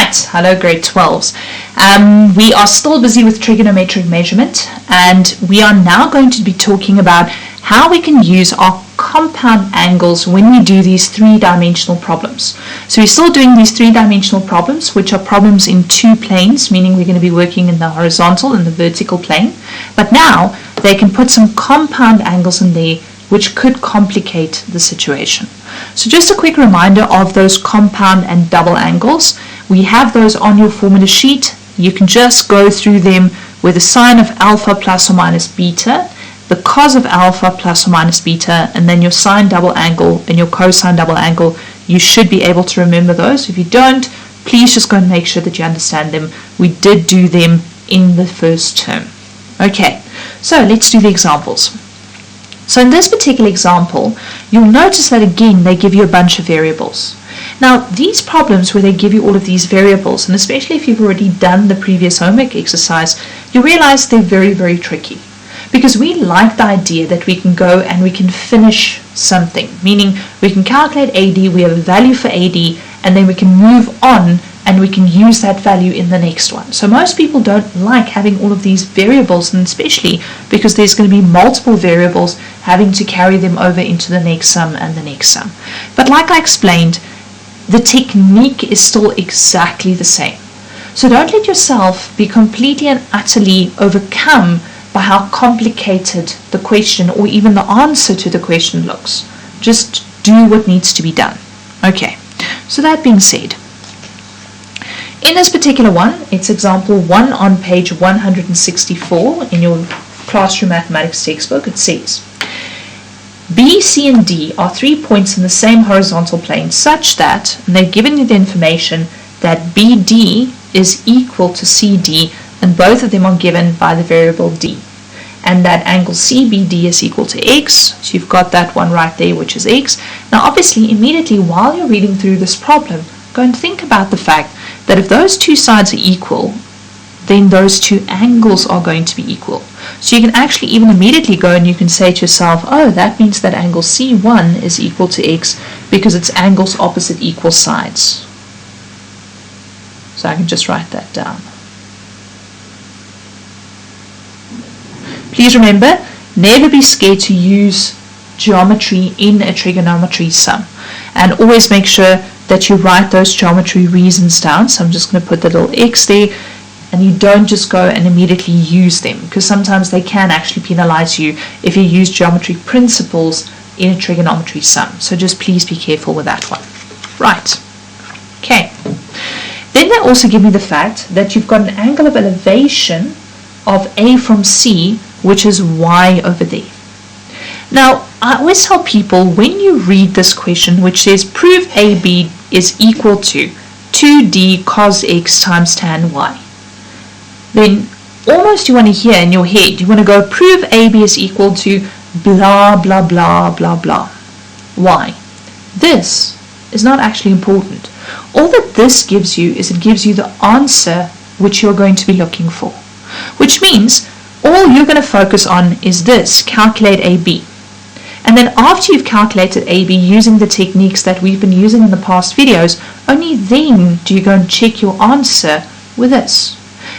Right, hello grade 12s. We are still busy with trigonometric measurement, and we are now going to be talking about how we can use our compound angles when we do these three-dimensional problems. So we're still doing these three-dimensional problems, which are problems in two planes, meaning we're going to be working in the horizontal and the vertical plane. But now they can put some compound angles in there which could complicate the situation. So just a quick reminder of those compound and double angles. We have those on your formula sheet. You can just go through them with the sine of alpha plus or minus beta, the cos of alpha plus or minus beta, and then your sine double angle and your cosine double angle. You should be able to remember those. If you don't, please just go and make sure that you understand them. We did do them in the first term. Okay, so let's do the examples. So in this particular example, you'll notice that again they give you a bunch of variables. Now these problems where they give you all of these variables, and especially if you've already done the previous homework exercise, you realize they're very, very tricky. Because we like the idea that we can go and we can finish something, meaning we can calculate AD, we have a value for AD, and then we can move on and we can use that value in the next one. So most people don't like having all of these variables, and especially because there's going to be multiple variables having to carry them over into the next sum and the next sum. But like I explained, the technique is still exactly the same. So don't let yourself be completely and utterly overcome by how complicated the question or even the answer to the question looks. Just do what needs to be done. Okay, so that being said, in this particular one, it's example 1 on page 164 in your classroom mathematics textbook. It says, B, C, and D are 3 points in the same horizontal plane such that, and they've given you the information that BD is equal to CD, and both of them are given by the variable D. And that angle CBD is equal to X, so you've got that one right there, which is X. Now obviously, immediately while you're reading through this problem, go and think about the fact that if those two sides are equal, then those two angles are going to be equal. So you can actually even immediately go and you can say to yourself, oh, that means that angle C1 is equal to X because it's angles opposite equal sides. So I can just write that down. Please remember, never be scared to use geometry in a trigonometry sum. And always make sure that you write those geometry reasons down. So I'm just going to put the little X there, and you don't just go and immediately use them, because sometimes they can actually penalize you if you use geometry principles in a trigonometry sum. So just please be careful with that one. Right. Okay. Then they also give me the fact that you've got an angle of elevation of A from C, which is Y over there. Now, I always tell people, when you read this question which says prove AB is equal to 2D cos X times tan Y, then almost you want to hear in your head, you want to go prove AB is equal to blah, blah, blah, blah, blah. Why? This is not actually important. All that this gives you is it gives you the answer which you're going to be looking for. Which means all you're going to focus on is this, calculate AB. And then after you've calculated AB using the techniques that we've been using in the past videos, only then do you go and check your answer with this.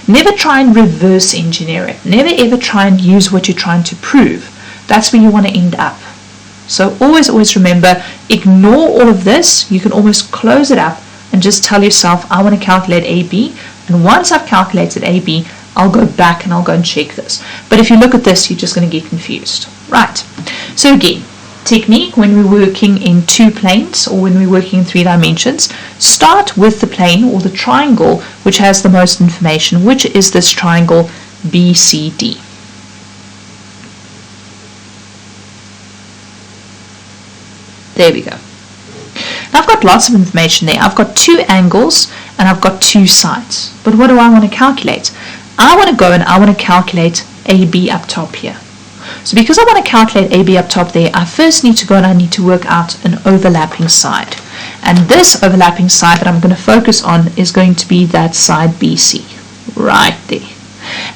Never try and reverse engineer it. Never ever try and use what you're trying to prove. That's where you want to end up. So always remember, ignore all of this. You can almost close it up and just tell yourself, I want to calculate AB. And once I've calculated AB, I'll go back and I'll go and check this. But if you look at this, you're just going to get confused. Right. So again, technique when we're working in two planes or when we're working in 3 dimensions, start with the plane or the triangle which has the most information, which is this triangle BCD. There we go. Now I've got lots of information there. I've got 2 angles and I've got 2 sides. But what do I want to calculate? I want to go and I want to calculate AB up top here. So because I want to calculate AB up top there, I first need to go and I need to work out an overlapping side. And this overlapping side that I'm going to focus on is going to be that side BC, right there.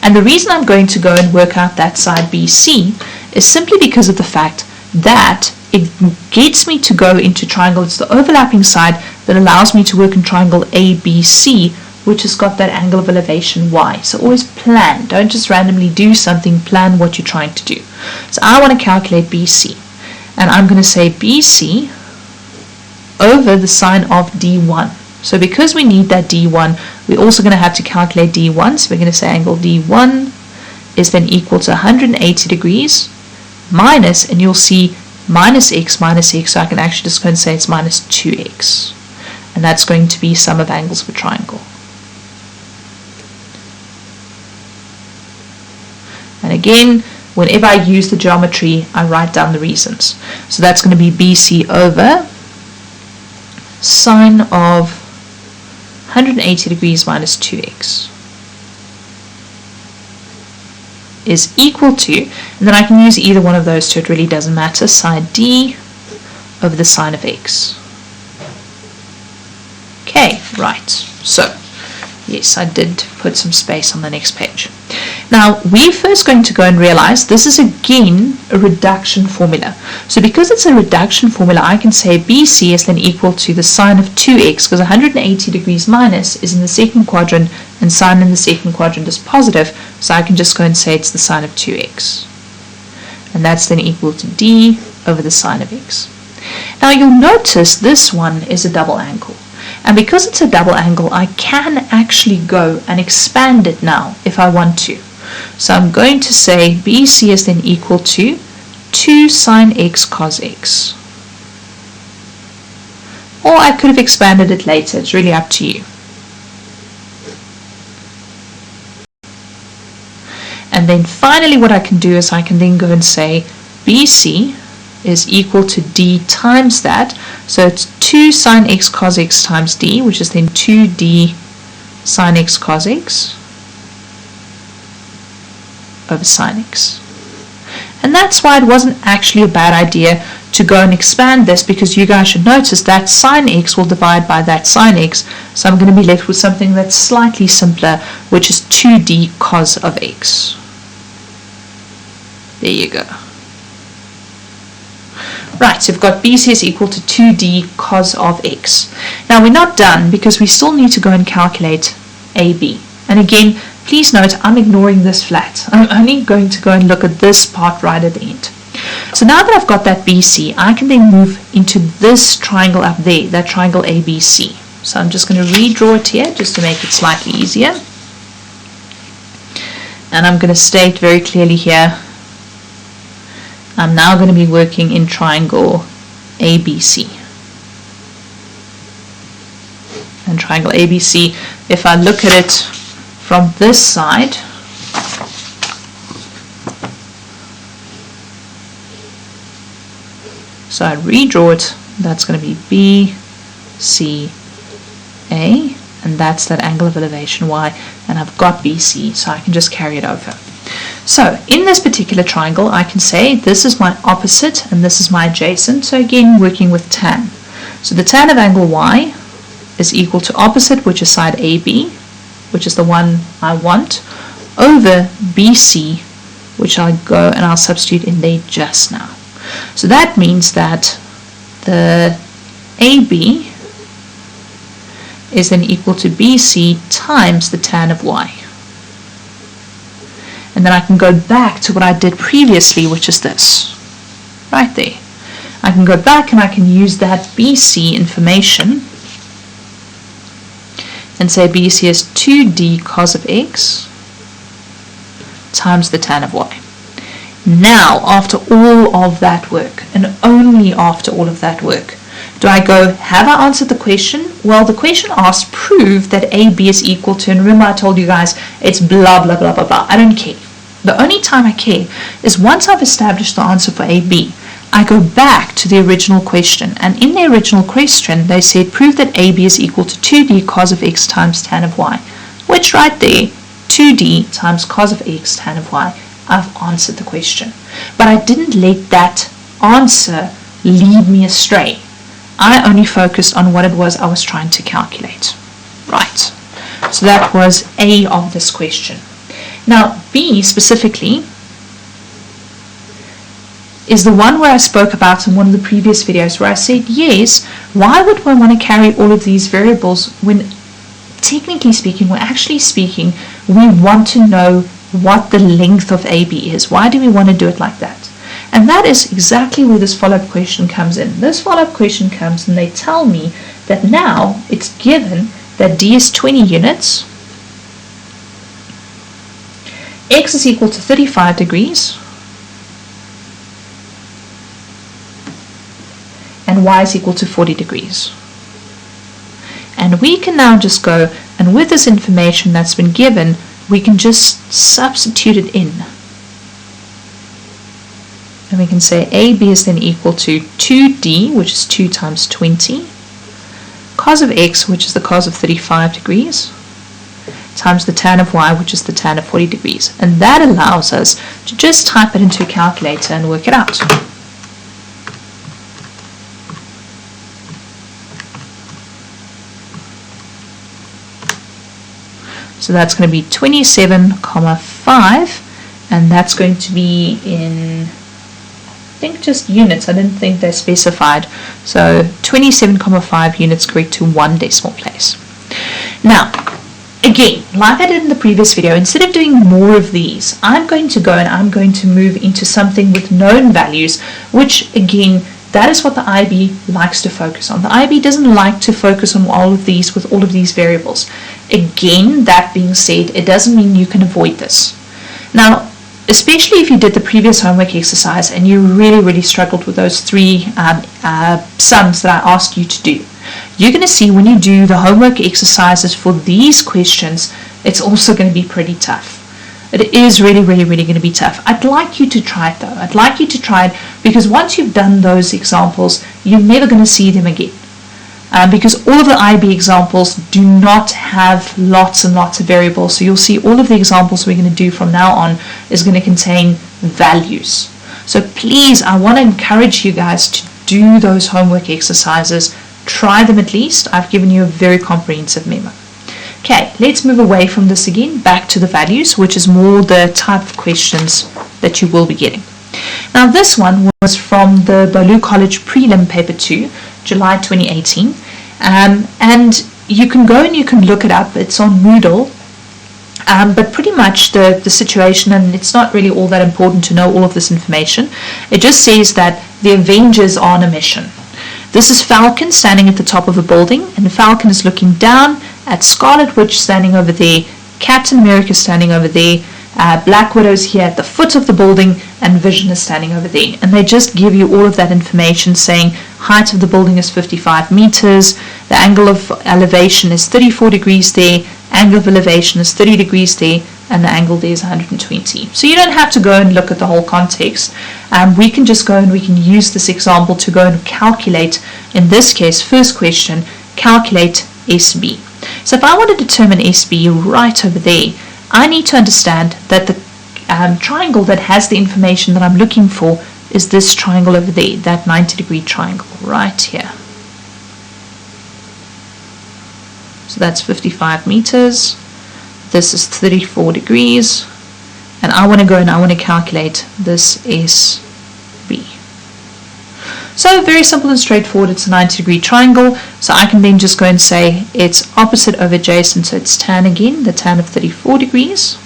And the reason I'm going to go and work out that side BC is simply because of the fact that it gets me to go into triangle. It's the overlapping side that allows me to work in triangle ABC, which has got that angle of elevation y. So always plan. Don't just randomly do something. Plan what you're trying to do. So I want to calculate BC. And I'm going to say BC over the sine of D1. So because we need that D1, we're also going to have to calculate D1. So we're going to say angle D1 is then equal to 180 degrees minus, and you'll see minus x, so I can actually just go and say it's minus 2x. And that's going to be sum of angles of a triangle. And again, whenever I use the geometry, I write down the reasons. So that's going to be BC over sine of 180 degrees minus 2x is equal to, and then I can use either one of those two, it really doesn't matter, sine D over the sine of x. Okay, right, so yes, I did put some space on the next page. Now, we're first going to go and realize this is again a reduction formula. So because it's a reduction formula, I can say BC is then equal to the sine of 2x, because 180 degrees minus is in the second quadrant and sine in the second quadrant is positive, so I can just go and say it's the sine of 2x. And that's then equal to D over the sine of x. Now you'll notice this one is a double angle. And because it's a double angle, I can actually go and expand it now if I want to. So I'm going to say BC is then equal to 2 sine x cos x. Or I could have expanded it later, it's really up to you. And then finally what I can do is I can then go and say BC is equal to D times that. So it's 2 sine x cos x times D, which is then 2D sine x cos x over sine x. And that's why it wasn't actually a bad idea to go and expand this, because you guys should notice that sine x will divide by that sine x. So I'm going to be left with something that's slightly simpler, which is 2D cos of x. There you go. Right, so we've got BC is equal to 2D cos of x. Now we're not done, because we still need to go and calculate AB. And again, please note I'm ignoring this flat. I'm only going to go and look at this part right at the end. So now that I've got that BC, I can then move into this triangle up there, that triangle ABC. So I'm just going to redraw it here just to make it slightly easier. And I'm going to state very clearly here, I'm now going to be working in triangle ABC. And triangle ABC, if I look at it from this side, so I redraw it, that's going to be B, C, A, and that's that angle of elevation Y, and I've got BC, so I can just carry it over. So in this particular triangle, I can say this is my opposite and this is my adjacent. So again, working with tan. So the tan of angle Y is equal to opposite, which is side AB, which is the one I want, over BC, which I'll go and I'll substitute in there just now. So that means that the AB is then equal to BC times the tan of Y. And then I can go back to what I did previously, which is this, right there. I can go back and I can use that BC information and say BC is 2D cos of x times the tan of y. Now, after all of that work, and only after all of that work, do I go, have I answered the question? Well, the question asked, prove that AB is equal to, and remember I told you guys, it's blah, blah, blah, blah, blah. I don't care. The only time I care is once I've established the answer for AB, I go back to the original question. And in the original question, they said, prove that AB is equal to 2D cos of x times tan of y. Which right there, 2D times cos of x tan of y, I've answered the question. But I didn't let that answer lead me astray. I only focused on what it was I was trying to calculate. Right. So that was A of this question. Now, B specifically is the one where I spoke about in one of the previous videos, where I said, yes, why would one want to carry all of these variables when technically speaking, we're actually speaking, we want to know what the length of AB is. Why do we want to do it like that? And that is exactly where this follow-up question comes in. This follow-up question comes and they tell me that now it's given that D is 20 units, X is equal to 35 degrees, and Y is equal to 40 degrees. And we can now just go, and with this information that's been given, we can just substitute it in. And we can say AB is then equal to 2D, which is 2 times 20, cos of X, which is the cos of 35 degrees, times the tan of Y, which is the tan of 40 degrees. And that allows us to just type it into a calculator and work it out. So that's going to be 27,5, and that's going to be in, I think, just units. I didn't think they specified. So 27,5 units correct to 1 decimal place. Now, again, like I did in the previous video, instead of doing more of these, I'm going to go and I'm going to move into something with known values, which again, that is what the IB likes to focus on. The IB doesn't like to focus on all of these with all of these variables. Again, that being said, it doesn't mean you can avoid this. Now, especially if you did the previous homework exercise and you really struggled with those 3 sums that I asked you to do, you're going to see when you do the homework exercises for these questions, it's also going to be pretty tough. It is really going to be tough. I'd like you to try it though. I'd like you to try it because once you've done those examples, you're never going to see them again. Because all of the IB examples do not have lots and lots of variables. So you'll see all of the examples we're going to do from now on is going to contain values. So please, I want to encourage you guys to do those homework exercises. Try them at least. I've given you a very comprehensive memo. Okay, let's move away from this again, back to the values, which is more the type of questions that you will be getting. Now this one was from the Bolu College Prelim Paper 2, July 2018, and you can go and you can look it up. It's on Moodle, but pretty much the situation, and it's not really all that important to know all of this information. It just says that the Avengers are on a mission. This is Falcon standing at the top of a building, and Falcon is looking down at Scarlet Witch standing over there, Captain America standing over there, Black Widow's here at the foot of the building, and Vision is standing over there. And they just give you all of that information saying height of the building is 55 meters, the angle of elevation is 34 degrees there, angle of elevation is 30 degrees there, and the angle there is 120. So you don't have to go and look at the whole context. We can just go and we can use this example to go and calculate, in this case, first question, calculate SB. So if I want to determine SB right over there, I need to understand that the triangle that has the information that I'm looking for is this triangle over there, that 90-degree triangle right here. So that's 55 meters. This is 34 degrees. And I want to go and I want to calculate this SB. So very simple and straightforward. It's a 90-degree triangle. So I can then just go and say it's opposite over adjacent. So it's tan again. The tan of 34 degrees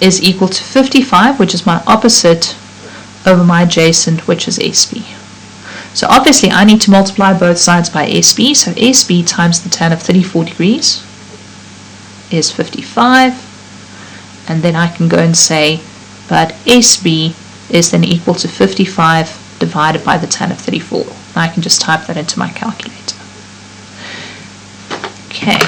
is equal to 55, which is my opposite, over my adjacent, which is SB. So obviously I need to multiply both sides by SB. So SB times the tan of 34 degrees is 55. And then I can go and say, but SB is then equal to 55 divided by the tan of 34. And I can just type that into my calculator. Okay.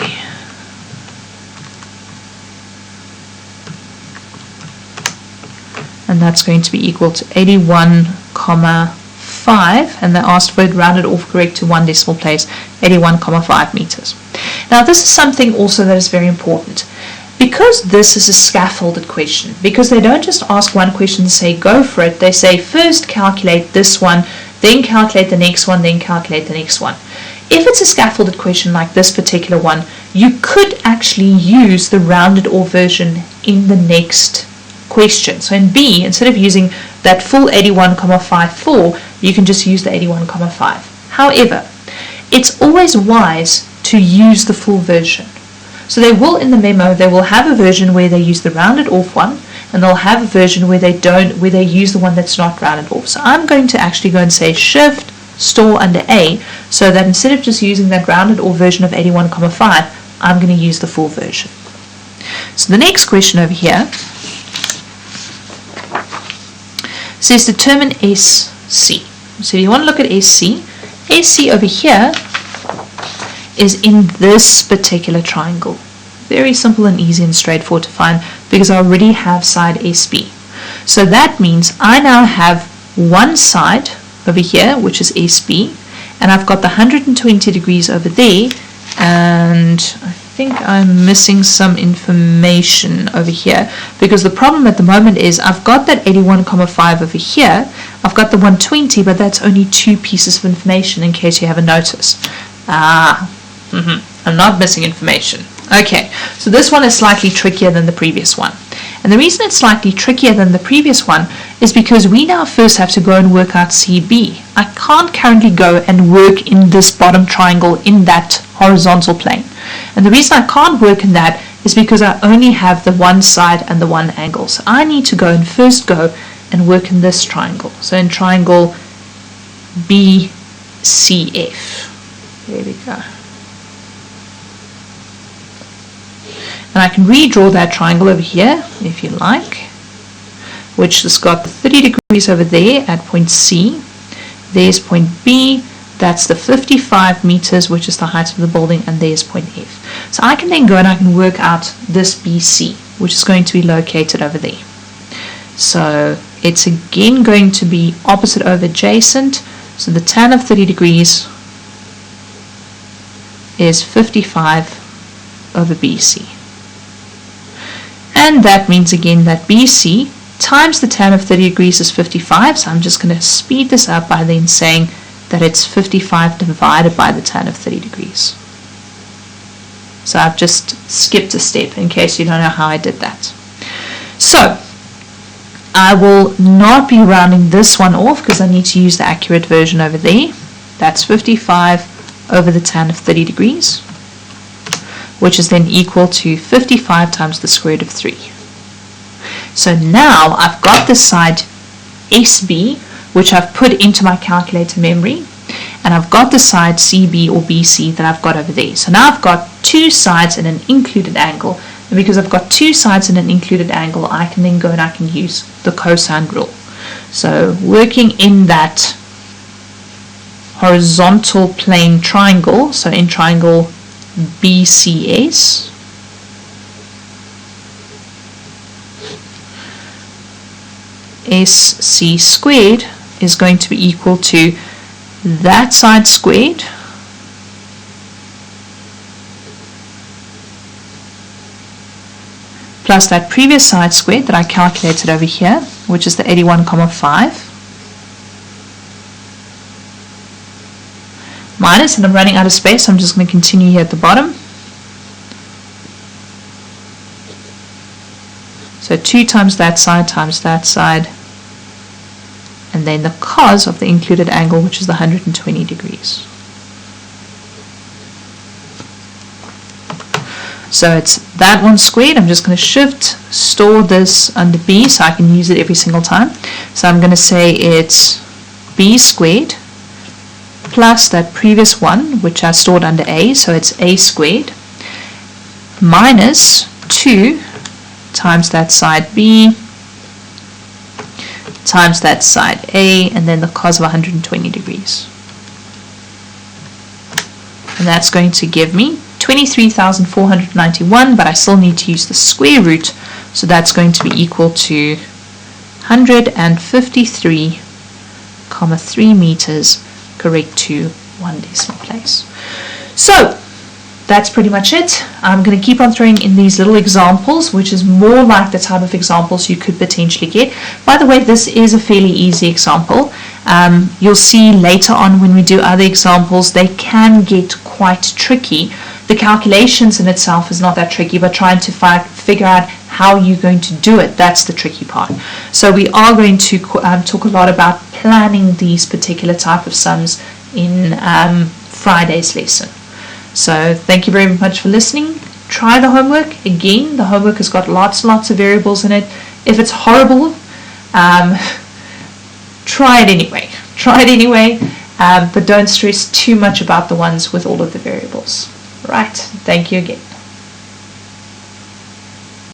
And that's going to be equal to 81,5, and they asked for it rounded off correct to 1 decimal place, 81,5 meters. Now this is something also that is very important. Because this is a scaffolded question, because they don't just ask one question and say go for it, they say first calculate this one, then calculate the next one, then calculate the next one. If it's a scaffolded question like this particular one, you could actually use the rounded off version in the next question. So in B, instead of using that full 81,54, you can just use the 81,5. However, it's always wise to use the full version. So they will, in the memo, they will have a version where they use the rounded off one, and they'll have a version where they use the one that's not rounded off. So I'm going to actually go and say shift store under A, so that instead of just using that rounded off version of 81,5, I'm going to use the full version. So the next question over here says determine SC. So you want to look at SC. SC over here is in this particular triangle. Very simple and easy and straightforward to find because I already have side SB. So that means I now have one side over here, which is SB, and I've got the 120 degrees over there, and I think I'm missing some information over here because the problem at the moment is I've got that 81,5 over here, I've got the 120, but that's only two pieces of information in case you haven't noticed. I'm not missing information. Okay, so this one is slightly trickier than the previous one. And the reason it's slightly trickier than the previous one is because we now first have to go and work out CB. I can't currently go and work in this bottom triangle in that horizontal plane. And the reason I can't work in that is because I only have the one side and the one angle. So I need to go and first go and work in this triangle. So in triangle BCF. There we go. And I can redraw that triangle over here, if you like, which has got the 30 degrees over there at point C. There's point B, that's the 55 meters, which is the height of the building, and there's point F. So I can then go and I can work out this BC, which is going to be located over there. So it's again going to be opposite over adjacent. So the tan of 30 degrees is 55 over BC. And that means again that BC times the tan of 30 degrees is 55. So I'm just going to speed this up by then saying that it's 55 divided by the tan of 30 degrees. So I've just skipped a step in case you don't know how I did that. So I will not be rounding this one off because I need to use the accurate version over there. That's 55 over the tan of 30 degrees, which is then equal to 55 times the square root of 3. So now I've got this side SB, which I've put into my calculator memory, and I've got the side CB or BC that I've got over there. So now I've got two sides and an included angle, and because I've got two sides and an included angle, I can then go and I can use the cosine rule. So working in that horizontal plane triangle, so in triangle BCS, SC squared is going to be equal to that side squared plus that previous side squared that I calculated over here, which is the 81,5, minus, and I'm running out of space, so I'm just going to continue here at the bottom. So 2 times that side, and then the cos of the included angle, which is the 120 degrees. So it's that one squared. I'm just going to shift store this under B so I can use it every single time. So I'm going to say it's B squared plus that previous one, which I stored under A, so it's A squared, minus 2 times that side B times that side A, and then the cos of 120 degrees. And that's going to give me 23,491, but I still need to use the square root, so that's going to be equal to 153,3 meters, correct to 1 decimal place. So that's pretty much it. I'm going to keep on throwing in these little examples, which is more like the type of examples you could potentially get. By the way, this is a fairly easy example. You'll see later on when we do other examples, they can get quite tricky. The calculations in itself is not that tricky, but trying to figure out how you're going to do it, that's the tricky part. So we are going to talk a lot about planning these particular type of sums in Friday's lesson. So thank you very much for listening. Try the homework. Again, the homework has got lots and lots of variables in it. If it's horrible, try it anyway. But don't stress too much about the ones with all of the variables. Right, thank you again.